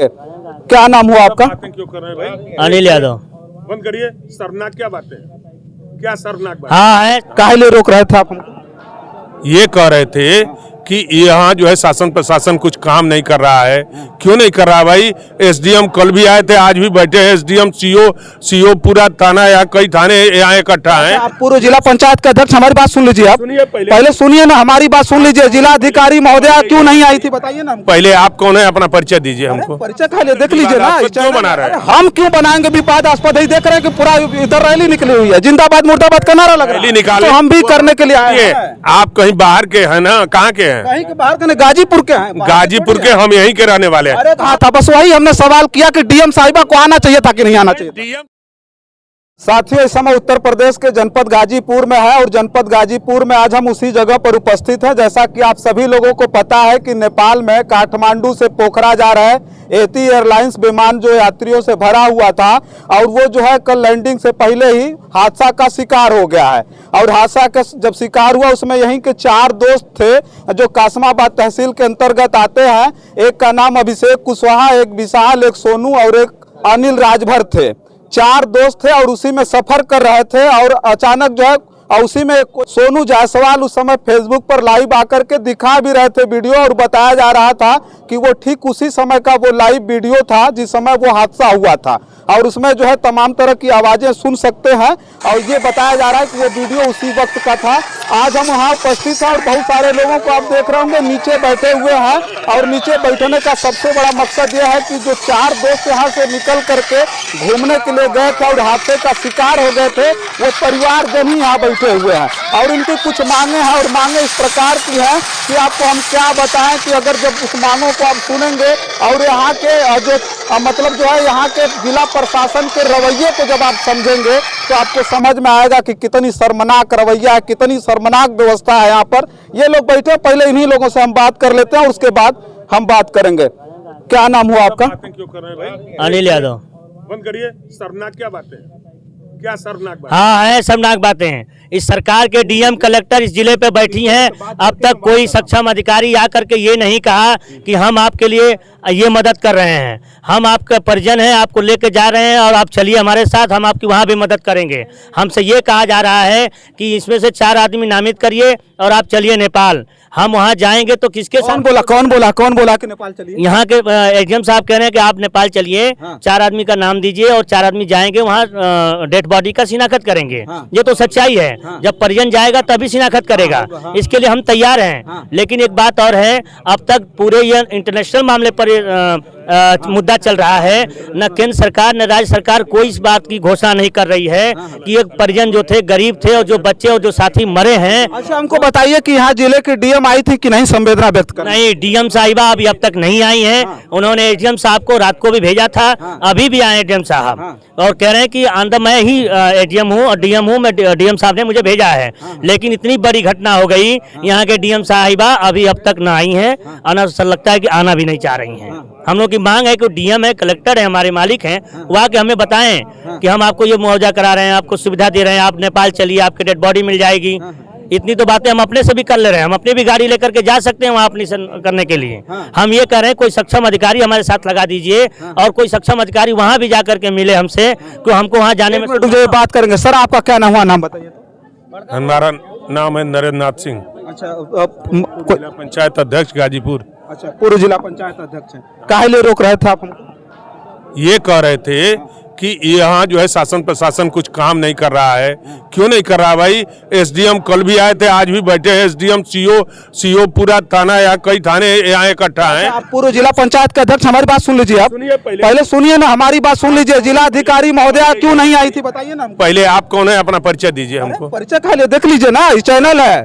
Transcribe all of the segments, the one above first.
क्या नाम हुआ आपका? बातें क्यों कर रहे हैं भाई? अनिल यादव। बंद करिए। शर्मनाक क्या बातें हैं? क्या शर्मनाक बात? हाँ है। काहे लिए रोक रहे थे आप हमको? ये कह रहे थे कि यहाँ जो है शासन प्रशासन कुछ काम नहीं कर रहा है। क्यों नहीं कर रहा भाई? एसडीएम कल भी आए थे, आज भी बैठे हैं। एसडीएम सीओ पूरा थाना या कई थाने यहाँ इकट्ठा हैं। आप पूर्व जिला पंचायत के अध्यक्ष, हमारी बात सुन लीजिए। आप सुनिए पहले सुनिए ना, हमारी बात सुन लीजिए। जिला अधिकारी महोदया क्यों नहीं आई थी, बताइए ना हमको। पहले आप कौन है, अपना परिचय दीजिए हमको। परिचय खा ले, देख लीजिए ना। क्यों बना रहे हैं? हम क्यों बनाएंगे विवादास्पद? ही देख रहे हैं कि पूरा इधर रैली निकली हुई है, जिंदाबाद मुर्दाबाद का नारा लग रहा है। निकाले तो हम भी करने के लिए आए हैं। आप कहीं बाहर के हैं ना? कहाँ के हैं? कहीं के बाहर के, गाजीपुर के हैं। गाजीपुर के, हम यहीं के रहने वाले हैं। अरे हाँ था, बस वही हमने सवाल किया कि डीएम साहिबा को आना चाहिए था कि नहीं आना चाहिए। डीएम साथियों, इस समय उत्तर प्रदेश के जनपद गाजीपुर में है और जनपद गाजीपुर में आज हम उसी जगह पर उपस्थित हैं। जैसा कि आप सभी लोगों को पता है कि नेपाल में काठमांडू से पोखरा जा रहा है एती एयरलाइंस विमान जो यात्रियों से भरा हुआ था, और वो जो है कल लैंडिंग से पहले ही हादसा का शिकार हो गया है। और हादसा का जब शिकार हुआ उसमें यहीं के 4 दोस्त थे जो कासमाबाद तहसील के अंतर्गत आते हैं। एक का नाम अभिषेक कुशवाहा, एक विशाल, एक सोनू और एक अनिल राजभर थे। 4 दोस्त थे और उसी में सफर कर रहे थे। और अचानक जो है उसी में सोनू जायसवाल उस समय फेसबुक पर लाइव आकर के दिखा भी रहे थे वीडियो, और बताया जा रहा था कि वो ठीक उसी समय का वो लाइव वीडियो था जिस समय वो हादसा हुआ था। और उसमें जो है तमाम तरह की आवाजें सुन सकते हैं, और ये बताया जा रहा है कि वो वीडियो उसी वक्त का था। आज हम वहाँ उपस्थित हैं और बहुत सारे लोगों को आप देख रहे होंगे नीचे बैठे हुए हैं। और नीचे बैठने का सबसे बड़ा मकसद ये है कि जो 4 दोस्त यहाँ से निकल करके घूमने के लिए गए थे और हादसे का शिकार हो गए थे, वो परिवारजन ही यहाँ बैठे हुए हैं। और इनकी कुछ मांगे हैं, और मांगे इस प्रकार की हैं कि आपको हम क्या बताएं कि अगर जब उस मांगों को आप सुनेंगे और यहाँ के जो मतलब जो है यहाँ के जिला प्रशासन के रवैये को जब आप समझेंगे तो आपको समझ में आएगा कि कितनी शर्मनाक रवैया है, कितनी शर्मनाक व्यवस्था है यहाँ पर। ये लोग बैठे, पहले इन्हीं लोगों से हम बात कर लेते हैं और उसके बाद हम बात करेंगे। क्या नाम हुआ आपका? बातें क्यों कर रहे हैं भाई? अनिल यादव। बंद करिए। शर्मनाक क्या बातें हैं? क्या शर्मनाक बात? हाँ है, शर्मनाक बातें हैं। इस सरकार के डीएम कलेक्टर इस जिले पे बैठी हैं, अब तक कोई सक्षम अधिकारी आकर के ये नहीं कहा कि हम आपके लिए ये मदद कर रहे हैं, हम आपका परिजन हैं, आपको लेके जा रहे हैं और आप चलिए हमारे साथ, हम आपकी वहाँ भी मदद करेंगे। हमसे ये कहा जा रहा है कि इसमें से 4 आदमी नामित करिए और आप चलिए नेपाल। हम वहाँ जाएंगे तो किसके साथ? कौन बोला कि नेपाल चलिए? यहाँ के एसडीएम साहब कह रहे हैं कि आप नेपाल चलिए। हाँ। 4 आदमी का नाम दीजिए और 4 आदमी जाएंगे वहाँ, डेड बॉडी का शिनाख्त करेंगे। हाँ। ये तो सच्चाई है। हाँ। जब परिजन जाएगा तभी शिनाख्त करेगा। हाँ। इसके लिए हम तैयार हैं। हाँ। लेकिन एक बात और है, अब तक पूरे ये इंटरनेशनल मामले पर मुद्दा चल रहा है, न केंद्र सरकार न राज्य सरकार कोई इस बात की घोषणा नहीं कर रही है कि एक परिजन जो थे, गरीब थे, और जो बच्चे और जो साथी मरे हैं। अच्छा, हमको बताइए कि यहाँ जिले की डीएम आई थी कि नहीं संवेदना व्यक्त कर? नहीं, डीएम साहिबा अभी अब तक नहीं आई हैं। हाँ। उन्होंने एसडीएम साहब को रात को भी भेजा था। हाँ। अभी भी आए एसडीएम साहब। हाँ। और कह रहे हैं कि मैं ही एसडीएम हूँ और डीएम हूँ, मैं डीएम साहब ने मुझे भेजा है। हाँ। लेकिन इतनी बड़ी घटना हो गई, यहाँ के डीएम साहिबा अभी अब तक ना आई हैं। आना लगता है कि आना भी नहीं चाह रही हैं। हम लोग की मांग है कि डीएम है, कलेक्टर है, हमारे मालिक हैं, वो आके हमें बताएं कि हम आपको ये मुआवजा करा रहे हैं, आपको सुविधा दे रहे हैं, आप नेपाल चलिए, आपकी डेड बॉडी मिल जाएगी। इतनी तो बातें हम अपने से भी कर ले रहे हैं, हम अपनी भी गाड़ी लेकर के जा सकते हैं वहाँ अपनी करने के लिए। हम ये कह रहे हैं कोई सक्षम अधिकारी हमारे साथ लगा दीजिए, और कोई सक्षम अधिकारी वहाँ भी जा करके मिले हमसे, क्यों हमको वहाँ जाने में जो बात करेंगे। सर, आपका क्या नाम हुआ, नाम बताइए। हमारा नाम है नरेंद्र नाथ सिंह, अच्छा, जिला पंचायत अध्यक्ष गाजीपुर। अच्छा, पूर्व जिला पंचायत अध्यक्ष हैं। काहे लिए रोक रहे थे आप हमको? ये कह रहे थे कि यहाँ जो है शासन प्रशासन कुछ काम नहीं कर रहा है। क्यों नहीं कर रहा भाई? एसडीएम कल भी आए थे, आज भी बैठे हैं। एसडीएम सीओ पूरा थाना या कई थाने यहाँ इकट्ठा हैं। आप पूर्व जिला पंचायत के अध्यक्ष, हमारी बात सुन लीजिए। आप सुनिए पहले सुनिए ना, हमारी बात सुन लीजिए। जिला अधिकारी महोदया क्यों नहीं आई थी, बताइए ना हमको। पहले आप कौन है, अपना परिचय दीजिए हमको। परिचय खा ले, देख लीजिए ना, ये चैनल है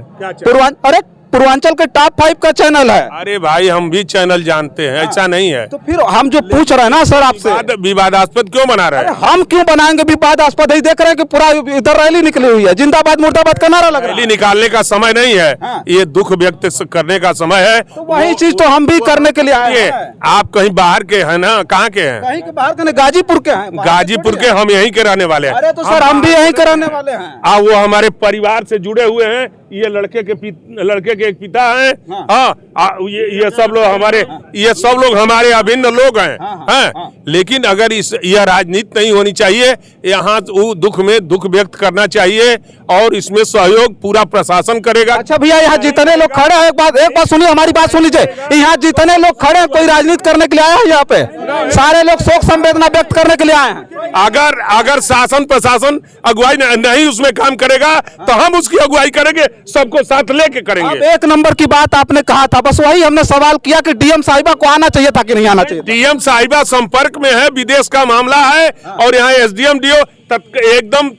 अरे पूर्वांचल के टॉप 5 का चैनल है। अरे भाई, हम भी चैनल जानते हैं, ऐसा नहीं है। तो फिर हम जो पूछ रहे हैं ना सर आपसे, विवादास्पद क्यों बना रहे हैं? हम क्यों बनाएंगे विवादास्पद? ही देख रहे हैं कि पूरा इधर रैली निकली हुई है, जिंदाबाद मुर्दाबाद का नारा लग रहा है। रैली निकालने का समय नहीं है। हाँ। ये दुख व्यक्त करने का समय है। तो वही चीज तो हम भी करने के लिए आए हैं। आप कहीं बाहर के हैं ना? कहाँ के हैं? कहीं के बाहर के, गाजीपुर के हैं। गाजीपुर के, हम यहीं के रहने वाले हैं। अरे तो सर हम भी यहीं के रहने वाले हैं। वो हमारे परिवार से जुड़े हुए हैं, ये लड़के के एक पिता हैं। हाँ, ये सब लोग हमारे अभिन्न लोग हैं। हैं, लेकिन अगर यह राजनीति नहीं होनी चाहिए। यहाँ दुख में दुख व्यक्त करना चाहिए और इसमें सहयोग पूरा प्रशासन करेगा। अच्छा भैया, यहाँ जितने लोग खड़े हैं, एक बात सुनिए, हमारी बात सुन लीजिए। यहाँ जितने लोग खड़े हैं, कोई राजनीति करने के लिए आया है? यहाँ पे सारे लोग शोक संवेदना व्यक्त करने के लिए आए हैं। अगर शासन प्रशासन अगुवाई नहीं उसमें काम करेगा तो हम उसकी अगुवाई करेंगे, सबको साथ लेके करेंगे। अब एक नंबर की बात आपने कहा था, बस वही हमने सवाल किया कि डीएम साहिबा को आना चाहिए था कि नहीं आना चाहिए? डीएम साहिबा संपर्क में है, विदेश का मामला है और यहाँ एसडीएम डीओ एकदम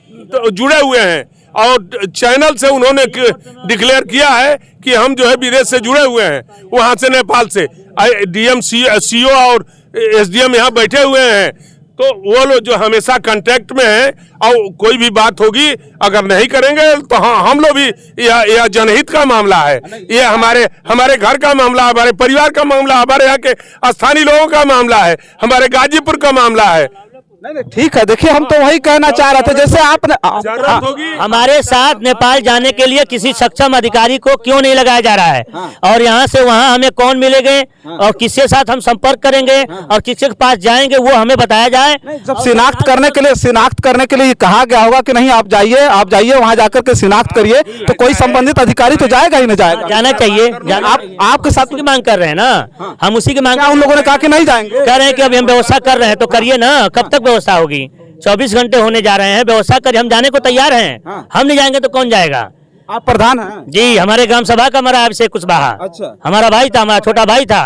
जुड़े हुए हैं और चैनल से उन्होंने डिक्लेयर किया है कि हम जो है विदेश से जुड़े हुए हैं, वहां से नेपाल से। डीएम सीओ और एसडीएम यहाँ बैठे हुए हैं, तो वो लोग जो हमेशा कांटेक्ट में हैं और कोई भी बात होगी अगर नहीं करेंगे तो हाँ, हम लोग भी यह जनहित का मामला है, ये हमारे घर का मामला, हमारे परिवार का मामला, हमारे यहाँ के स्थानीय लोगों का मामला है, हमारे गाजीपुर का मामला है। नहीं, ठीक है। देखिए, हम तो वही कहना चाह रहे थे, जैसे आपने हमारे साथ नेपाल जाने के लिए किसी सक्षम अधिकारी को क्यों नहीं लगाया जा रहा है? और यहाँ से वहाँ हमें कौन मिलेंगे और किसके साथ हम संपर्क करेंगे और किसके पास जाएंगे, वो हमें बताया जाए। जब शिनाख्त करने के लिए कहा गया होगा कि नहीं आप जाइए वहाँ जाकर के शिनाख्त करिए, तो कोई संबंधित अधिकारी तो जाएगा ही नहीं जाएगा? जाना चाहिए। आपके साथ की मांग कर रहे हैं ना, हम उसी की मांग। उन लोगों ने कहा कि नहीं जाएंगे? कह रहे हैं कि अभी हम व्यवस्था कर रहे हैं, तो करिए ना। कब तक व्यवस्था होगी? 24 घंटे होने जा रहे हैं, व्यवस्था करिए। हम जाने को तैयार हैं। हम नहीं जाएंगे तो कौन जाएगा? आप प्रधान हैं जी, हमारे ग्राम सभा का हमारा अभिषेक कुशवाहा। अच्छा। हमारा भाई था, हमारा छोटा भाई था।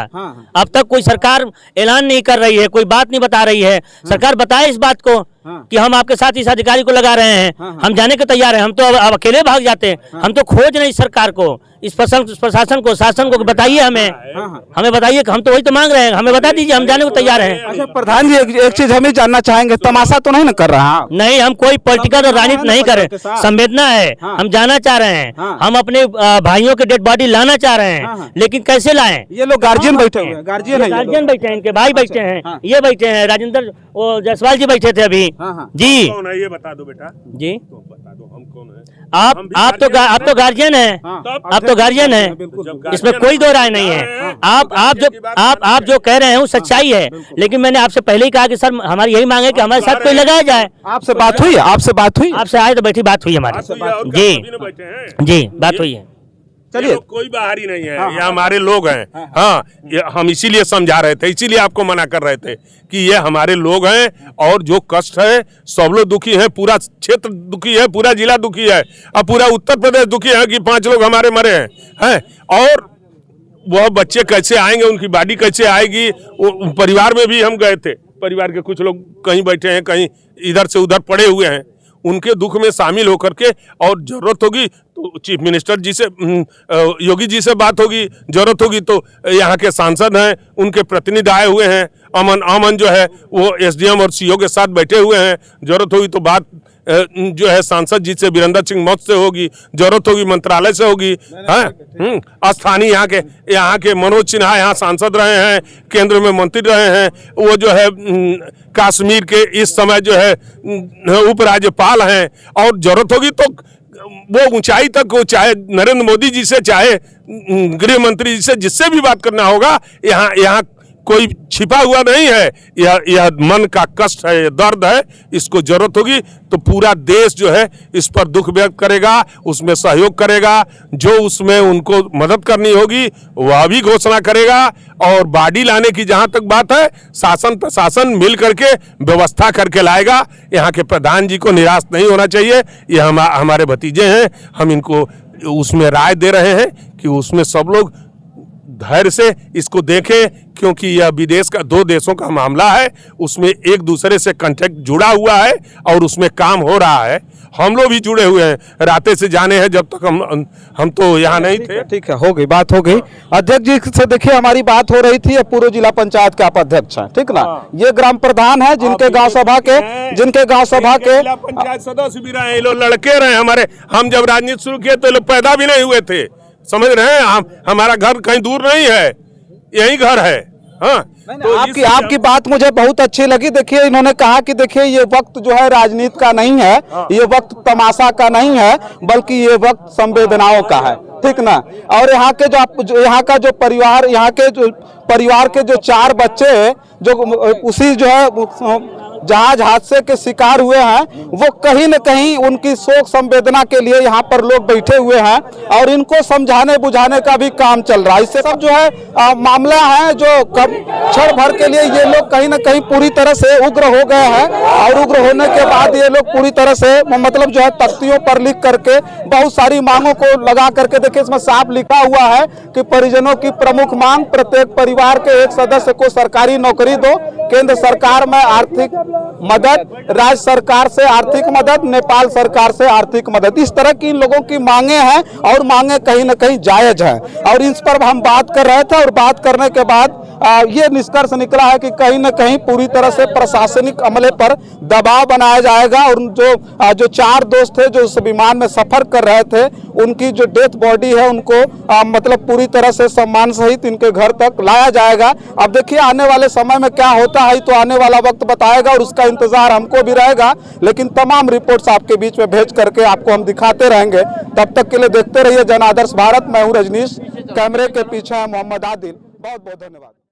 अब तक कोई सरकार ऐलान नहीं कर रही है, कोई बात नहीं बता रही है। सरकार बताए इस बात को कि हम आपके साथ इस अधिकारी को लगा रहे हैं, हम जाने को तैयार हैं। हम तो अब अकेले भाग जाते हैं। हम तो खोज नहीं सरकार को, इस प्रशासन को, शासन को बताइए हमें बताइए कि हम तो वही तो मांग रहे हैं, हमें बता दीजिए, हम जाने को तैयार हैं। अच्छा प्रधान जी, एक चीज हम ही जानना चाहेंगे, तमाशा तो नहीं ना कर रहा? नहीं, हम कोई पॉलिटिकल और राजनीति नहीं कर रहे, संवेदना है। हम जाना चाह रहे हैं, हम अपने भाइयों के डेड बॉडी लाना चाह रहे हैं, लेकिन कैसे लाएं? ये लोग गार्जियन बैठे हुए हैं, गार्जियन बैठे हैं, इनके भाई बैठे हैं, ये बैठे हैं, राजेंद्र जायसवाल जी बैठे थे अभी। जी कौन है ये बता दो बेटा जी, बता दो हम कौन है? आप तो गार्जियन हैं, आप तो गार्जियन हैं, इसमें कोई दो राय नहीं है। आप जो कह रहे हैं वो सच्चाई है, लेकिन मैंने आपसे पहले ही कहा कि सर हमारी यही मांग है कि हमारे साथ कोई लगाया जाए। आपसे बात हुई? आपसे आए तो बैठी बात हुई हमारी। जी बात हुई है। चलिए, कोई बाहरी नहीं है, ये हमारे लोग हैं। हाँ, हम इसीलिए समझा रहे थे, इसीलिए आपको मना कर रहे थे कि ये हमारे लोग हैं और जो कष्ट है सब लोग दुखी हैं, पूरा क्षेत्र दुखी है, पूरा जिला दुखी है, अब पूरा उत्तर प्रदेश दुखी है कि 5 लोग हमारे मरे हैं। और वह बच्चे कैसे आएंगे, उनकी बॉडी कैसे आएगी? वो परिवार में भी हम गए थे, परिवार के कुछ लोग कहीं बैठे हैं, कहीं इधर से उधर पड़े हुए हैं, उनके दुख में शामिल होकर के, और जरूरत होगी तो चीफ मिनिस्टर जी से, योगी जी से बात होगी, जरूरत होगी तो यहाँ के सांसद हैं, उनके प्रतिनिधि आए हुए हैं, अमन जो है वो एसडीएम और सीओ के साथ बैठे हुए हैं, जरूरत होगी तो बात जो है सांसद जी से, वीरेंद्र सिंह मौत से होगी, जरूरत होगी मंत्रालय से होगी। स्थानीय यहाँ के मनोज सिन्हा यहाँ सांसद रहे हैं, केंद्र में मंत्री रहे हैं, वो जो है कश्मीर के इस समय जो है उपराज्यपाल हैं, और जरूरत होगी तो वो ऊंचाई तक, वो चाहे नरेंद्र मोदी जी से, चाहे गृह मंत्री जी से, जिससे भी बात करना होगा, यहाँ कोई छिपा हुआ नहीं है। यह मन का कष्ट है, यह दर्द है, इसको जरूरत होगी तो पूरा देश जो है इस पर दुख व्यक्त करेगा, उसमें सहयोग करेगा, जो उसमें उनको मदद करनी होगी वह भी घोषणा करेगा। और बॉडी लाने की जहां तक बात है, शासन प्रशासन मिल करके व्यवस्था करके लाएगा। यहाँ के प्रधान जी को निराश नहीं होना चाहिए, ये हमारे भतीजे हैं, हम इनको उसमें राय दे रहे हैं कि उसमें सब लोग धैर्य से इसको देखें, क्योंकि यह विदेश का 2 देशों का मामला है, उसमें एक दूसरे से कांटेक्ट जुड़ा हुआ है और उसमें काम हो रहा है। हम लोग भी जुड़े हुए हैं, रातें से जाने हैं, जब तक हम तो यहाँ नहीं थे। ठीक है, हो गई बात, हो गई। अध्यक्ष जी से देखिए हमारी बात हो रही थी, पूर्व जिला पंचायत के आप अध्यक्ष हैं, ठीक ना? ये ग्राम प्रधान है, जिनके गाँव सभा के पंचायत सदस्य भी रहे, लोग लड़के रहे हमारे। हम जब राजनीति शुरू किए तो लोग पैदा भी नहीं हुए थे, समझ रहे हैं? हमारा घर कहीं दूर नहीं है, यही घर है। हाँ तो आपकी बात मुझे बहुत अच्छी लगी। देखिए इन्होंने कहा कि देखिए ये वक्त जो है राजनीति का नहीं है, ये वक्त तमाशा का नहीं है, बल्कि ये वक्त संवेदनाओं का है, ठीक ना। और यहाँ के यहाँ का जो परिवार, यहाँ के जो परिवार के जो 4 बच्चे जो उसी जो है जहाज हादसे के शिकार हुए हैं, वो कहीं न कहीं उनकी शोक संवेदना के लिए यहाँ पर लोग बैठे हुए हैं और इनको समझाने बुझाने का भी काम चल रहा है। इससे सब जो है मामला है जो क्षण भर के लिए ये लोग कहीं न कहीं पूरी तरह से उग्र हो गए हैं और उग्र होने के बाद ये लोग पूरी तरह से मतलब जो है तख्तियों पर लिख करके बहुत सारी मांगों को लगा करके, देखिए इसमें साफ लिखा हुआ है कि परिजनों की प्रमुख मांग, प्रत्येक परिवार के एक सदस्य को सरकारी नौकरी दो, केंद्र सरकार में आर्थिक मदद, राज्य सरकार से आर्थिक मदद, नेपाल सरकार से आर्थिक मदद, इस तरह की इन लोगों की मांगे हैं और मांगे कहीं न कहीं जायज है। और इस पर हम बात कर रहे थे और बात करने के बाद ये निष्कर्ष निकला है कि कहीं न कहीं पूरी तरह से प्रशासनिक अमले पर दबाव बनाया जाएगा और जो 4 दोस्त थे जो उस विमान में सफर कर रहे थे, उनकी जो डेथ बॉडी है उनको मतलब पूरी तरह से सम्मान सहित इनके घर तक लाया जाएगा। अब देखिए आने वाले समय में क्या होता है तो आने वाला वक्त बताएगा और उसका इंतजार हमको भी रहेगा, लेकिन तमाम रिपोर्ट्स आपके बीच में भेज करके आपको हम दिखाते रहेंगे। तब तक के लिए देखते रहिए जन आदर्श भारत। मैं हूं रजनीश, कैमरे के पीछे है मोहम्मद आदिल। बहुत बहुत धन्यवाद।